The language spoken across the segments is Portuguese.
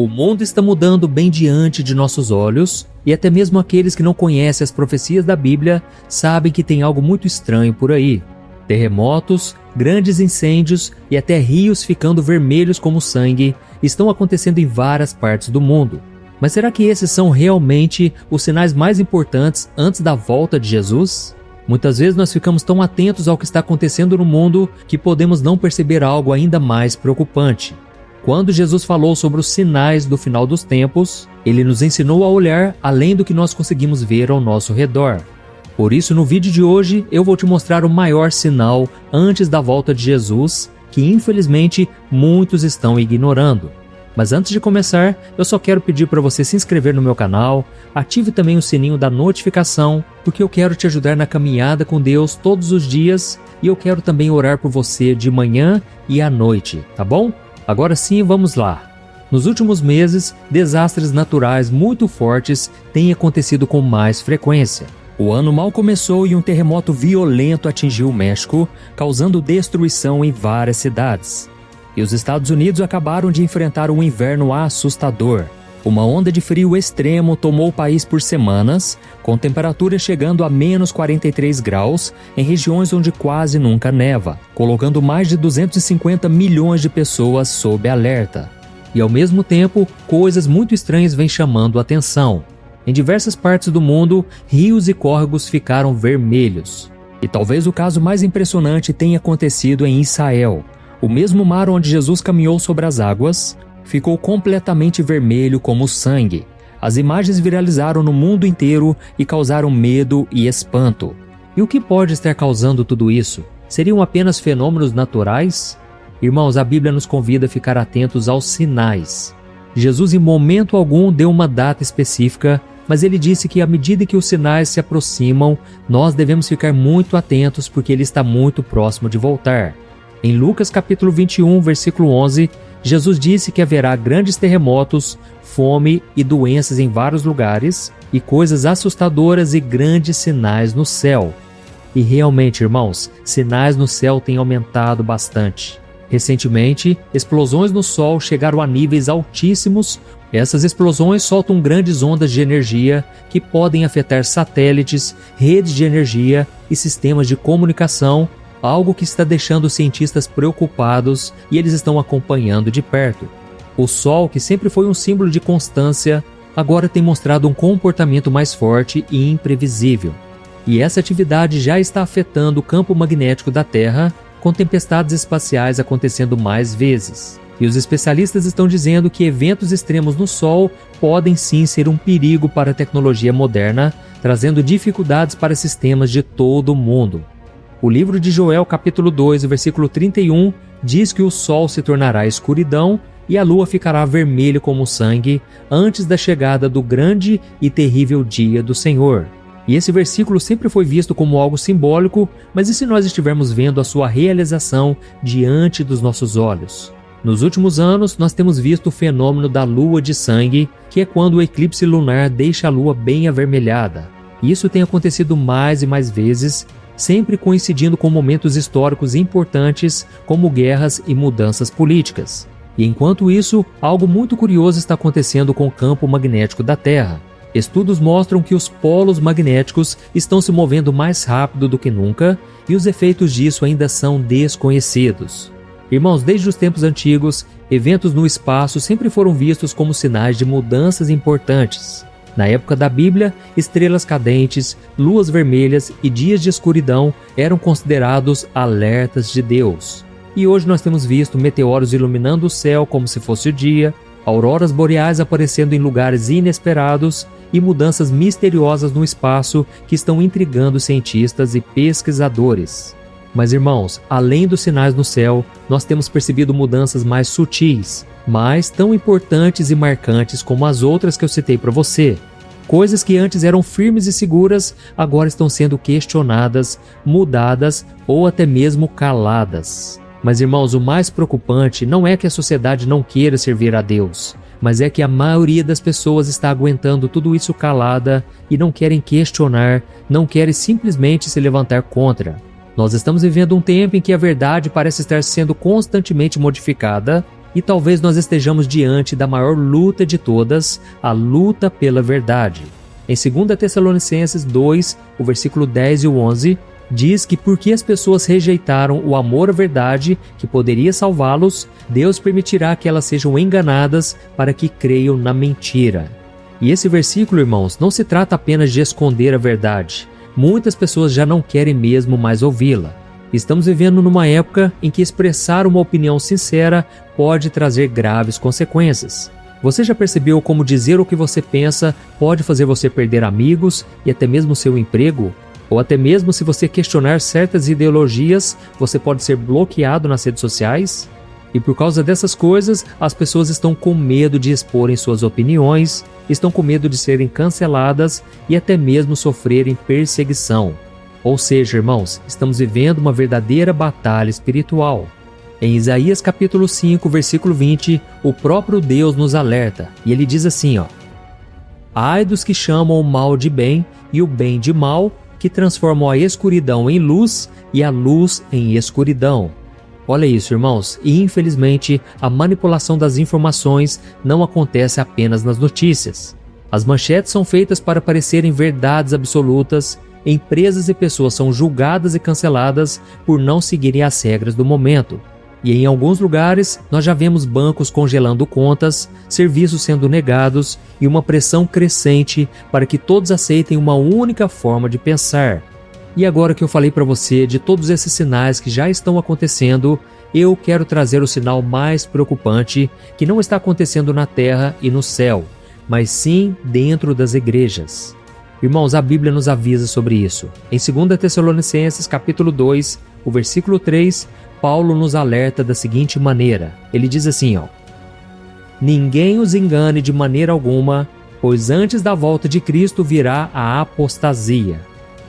O mundo está mudando bem diante de nossos olhos, e até mesmo aqueles que não conhecem as profecias da Bíblia sabem que tem algo muito estranho por aí. Terremotos, grandes incêndios e até rios ficando vermelhos como sangue estão acontecendo em várias partes do mundo. Mas será que esses são realmente os sinais mais importantes antes da volta de Jesus? Muitas vezes nós ficamos tão atentos ao que está acontecendo no mundo que podemos não perceber algo ainda mais preocupante. Quando Jesus falou sobre os sinais do final dos tempos, ele nos ensinou a olhar além do que nós conseguimos ver ao nosso redor. Por isso, no vídeo de hoje, eu vou te mostrar o maior sinal antes da volta de Jesus, que infelizmente muitos estão ignorando. Mas antes de começar, eu só quero pedir para você se inscrever no meu canal, ative também o sininho da notificação, porque eu quero te ajudar na caminhada com Deus todos os dias e eu quero também orar por você de manhã e à noite, tá bom? Agora sim, vamos lá. Nos últimos meses, desastres naturais muito fortes têm acontecido com mais frequência. O ano mal começou e um terremoto violento atingiu o México, causando destruição em várias cidades. E os Estados Unidos acabaram de enfrentar um inverno assustador. Uma onda de frio extremo tomou o país por semanas, com temperaturas chegando a menos 43 graus em regiões onde quase nunca neva, colocando mais de 250 milhões de pessoas sob alerta. E ao mesmo tempo, coisas muito estranhas vêm chamando a atenção. Em diversas partes do mundo, rios e córregos ficaram vermelhos. E talvez o caso mais impressionante tenha acontecido em Israel. O mesmo mar onde Jesus caminhou sobre as águas ficou completamente vermelho como sangue. As imagens viralizaram no mundo inteiro e causaram medo e espanto. E o que pode estar causando tudo isso? Seriam apenas fenômenos naturais? Irmãos, a Bíblia nos convida a ficar atentos aos sinais. Jesus em momento algum deu uma data específica, mas ele disse que à medida que os sinais se aproximam, nós devemos ficar muito atentos porque ele está muito próximo de voltar. Em Lucas capítulo 21, versículo 11, Jesus disse que haverá grandes terremotos, fome e doenças em vários lugares, e coisas assustadoras e grandes sinais no céu. E realmente, irmãos, sinais no céu têm aumentado bastante. Recentemente, explosões no Sol chegaram a níveis altíssimos. Essas explosões soltam grandes ondas de energia que podem afetar satélites, redes de energia e sistemas de comunicação, algo que está deixando os cientistas preocupados e eles estão acompanhando de perto. O Sol, que sempre foi um símbolo de constância, agora tem mostrado um comportamento mais forte e imprevisível. E essa atividade já está afetando o campo magnético da Terra, com tempestades espaciais acontecendo mais vezes. E os especialistas estão dizendo que eventos extremos no Sol podem sim ser um perigo para a tecnologia moderna, trazendo dificuldades para sistemas de todo o mundo. O livro de Joel, capítulo 2, versículo 31, diz que o Sol se tornará escuridão e a Lua ficará vermelha como sangue antes da chegada do grande e terrível dia do Senhor. E esse versículo sempre foi visto como algo simbólico, mas e se nós estivermos vendo a sua realização diante dos nossos olhos? Nos últimos anos, nós temos visto o fenômeno da lua de sangue, que é quando o eclipse lunar deixa a lua bem avermelhada. E isso tem acontecido mais e mais vezes, sempre coincidindo com momentos históricos importantes como guerras e mudanças políticas. E enquanto isso, algo muito curioso está acontecendo com o campo magnético da Terra. Estudos mostram que os polos magnéticos estão se movendo mais rápido do que nunca e os efeitos disso ainda são desconhecidos. Irmãos, desde os tempos antigos, eventos no espaço sempre foram vistos como sinais de mudanças importantes. Na época da Bíblia, estrelas cadentes, luas vermelhas e dias de escuridão eram considerados alertas de Deus. E hoje nós temos visto meteoros iluminando o céu como se fosse o dia, auroras boreais aparecendo em lugares inesperados e mudanças misteriosas no espaço que estão intrigando cientistas e pesquisadores. Mas irmãos, além dos sinais no céu, nós temos percebido mudanças mais sutis, mas tão importantes e marcantes como as outras que eu citei para você. Coisas que antes eram firmes e seguras, agora estão sendo questionadas, mudadas ou até mesmo caladas. Mas irmãos, o mais preocupante não é que a sociedade não queira servir a Deus, mas é que a maioria das pessoas está aguentando tudo isso calada e não querem questionar, não querem simplesmente se levantar contra. Nós estamos vivendo um tempo em que a verdade parece estar sendo constantemente modificada E talvez nós estejamos diante da maior luta de todas, a luta pela verdade. Em 2 Tessalonicenses 2, o versículo 10 e o 11, diz que porque as pessoas rejeitaram o amor à verdade que poderia salvá-los, Deus permitirá que elas sejam enganadas para que creiam na mentira. E esse versículo, irmãos, não se trata apenas de esconder a verdade. Muitas pessoas já não querem mesmo mais ouvi-la. Estamos vivendo numa época em que expressar uma opinião sincera pode trazer graves consequências. Você já percebeu como dizer o que você pensa pode fazer você perder amigos e até mesmo seu emprego? Ou até mesmo se você questionar certas ideologias, você pode ser bloqueado nas redes sociais? E por causa dessas coisas, as pessoas estão com medo de exporem suas opiniões, estão com medo de serem canceladas e até mesmo sofrerem perseguição. Ou seja, irmãos, estamos vivendo uma verdadeira batalha espiritual. Em Isaías capítulo 5, versículo 20, o próprio Deus nos alerta, e ele diz assim, Ai dos que chamam o mal de bem e o bem de mal, que transformam a escuridão em luz e a luz em escuridão. Olha isso, irmãos, e infelizmente a manipulação das informações não acontece apenas nas notícias. As manchetes são feitas para parecerem verdades absolutas, empresas e pessoas são julgadas e canceladas por não seguirem as regras do momento. E em alguns lugares, nós já vemos bancos congelando contas, serviços sendo negados e uma pressão crescente para que todos aceitem uma única forma de pensar. E agora que eu falei para você de todos esses sinais que já estão acontecendo, eu quero trazer o sinal mais preocupante que não está acontecendo na terra e no céu, mas sim dentro das igrejas. Irmãos, a Bíblia nos avisa sobre isso. Em 2 Tessalonicenses capítulo 2, o versículo 3, Paulo nos alerta da seguinte maneira. Ele diz assim, Ninguém os engane de maneira alguma, pois antes da volta de Cristo virá a apostasia.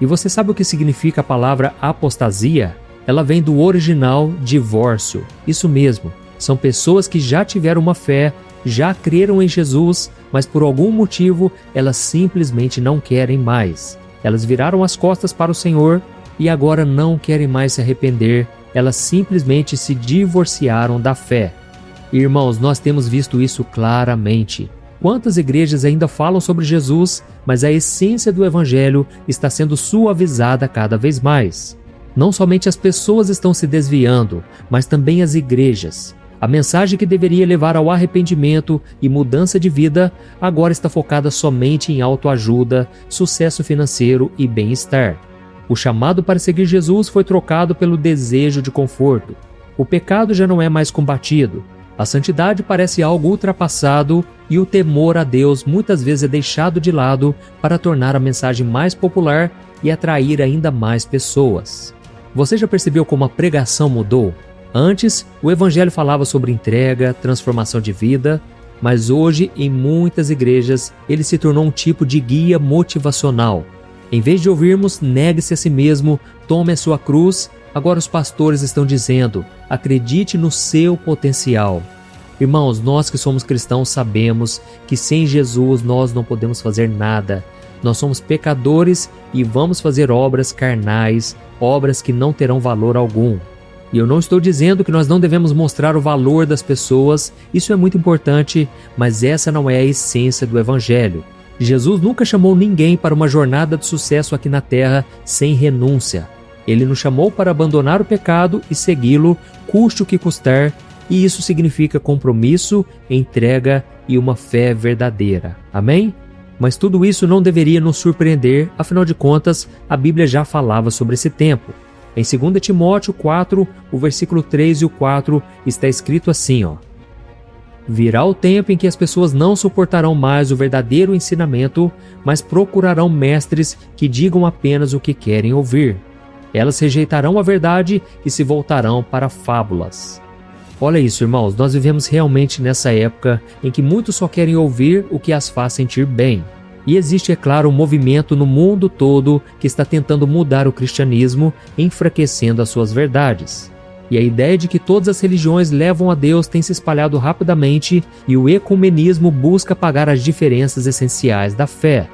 E você sabe o que significa a palavra apostasia? Ela vem do original divórcio. Isso mesmo, são pessoas que já tiveram uma fé, já creram em Jesus, mas por algum motivo elas simplesmente não querem mais. Elas viraram as costas para o Senhor e agora não querem mais se arrepender. Elas simplesmente se divorciaram da fé. Irmãos, nós temos visto isso claramente. Quantas igrejas ainda falam sobre Jesus, mas a essência do Evangelho está sendo suavizada cada vez mais. Não somente as pessoas estão se desviando, mas também as igrejas. A mensagem que deveria levar ao arrependimento e mudança de vida agora está focada somente em autoajuda, sucesso financeiro e bem-estar. O chamado para seguir Jesus foi trocado pelo desejo de conforto. O pecado já não é mais combatido. A santidade parece algo ultrapassado e o temor a Deus muitas vezes é deixado de lado para tornar a mensagem mais popular e atrair ainda mais pessoas. Você já percebeu como a pregação mudou? Antes, o Evangelho falava sobre entrega, transformação de vida, mas hoje, em muitas igrejas, ele se tornou um tipo de guia motivacional. Em vez de ouvirmos, negue-se a si mesmo, tome a sua cruz, agora os pastores estão dizendo, acredite no seu potencial. Irmãos, nós que somos cristãos sabemos que sem Jesus nós não podemos fazer nada. Nós somos pecadores e vamos fazer obras carnais, obras que não terão valor algum. E eu não estou dizendo que nós não devemos mostrar o valor das pessoas, isso é muito importante, mas essa não é a essência do Evangelho. Jesus nunca chamou ninguém para uma jornada de sucesso aqui na terra sem renúncia. Ele nos chamou para abandonar o pecado e segui-lo, custe o que custar, e isso significa compromisso, entrega e uma fé verdadeira. Amém? Mas tudo isso não deveria nos surpreender, afinal de contas, a Bíblia já falava sobre esse tempo. Em 2 Timóteo 4, o versículo 3 e o 4, está escrito assim, Virá o tempo em que as pessoas não suportarão mais o verdadeiro ensinamento, mas procurarão mestres que digam apenas o que querem ouvir. Elas rejeitarão a verdade e se voltarão para fábulas. Olha isso, irmãos, nós vivemos realmente nessa época em que muitos só querem ouvir o que as faz sentir bem. E existe, é claro, um movimento no mundo todo que está tentando mudar o cristianismo, enfraquecendo as suas verdades. E a ideia de que todas as religiões levam a Deus tem se espalhado rapidamente e o ecumenismo busca apagar as diferenças essenciais da fé.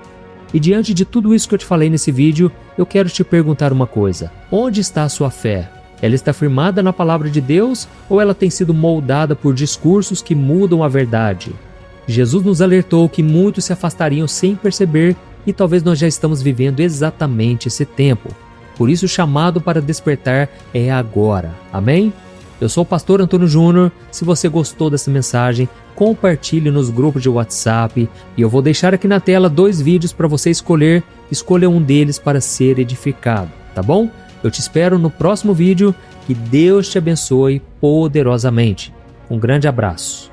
E diante de tudo isso que eu te falei nesse vídeo, eu quero te perguntar uma coisa. Onde está a sua fé? Ela está firmada na palavra de Deus ou ela tem sido moldada por discursos que mudam a verdade? Jesus nos alertou que muitos se afastariam sem perceber e talvez nós já estamos vivendo exatamente esse tempo. Por isso o chamado para despertar é agora. Amém? Eu sou o pastor Antônio Júnior. Se você gostou dessa mensagem, compartilhe nos grupos de WhatsApp e eu vou deixar aqui na tela 2 vídeos para você escolher. Escolha um deles para ser edificado, tá bom? Eu te espero no próximo vídeo. Que Deus te abençoe poderosamente. Um grande abraço.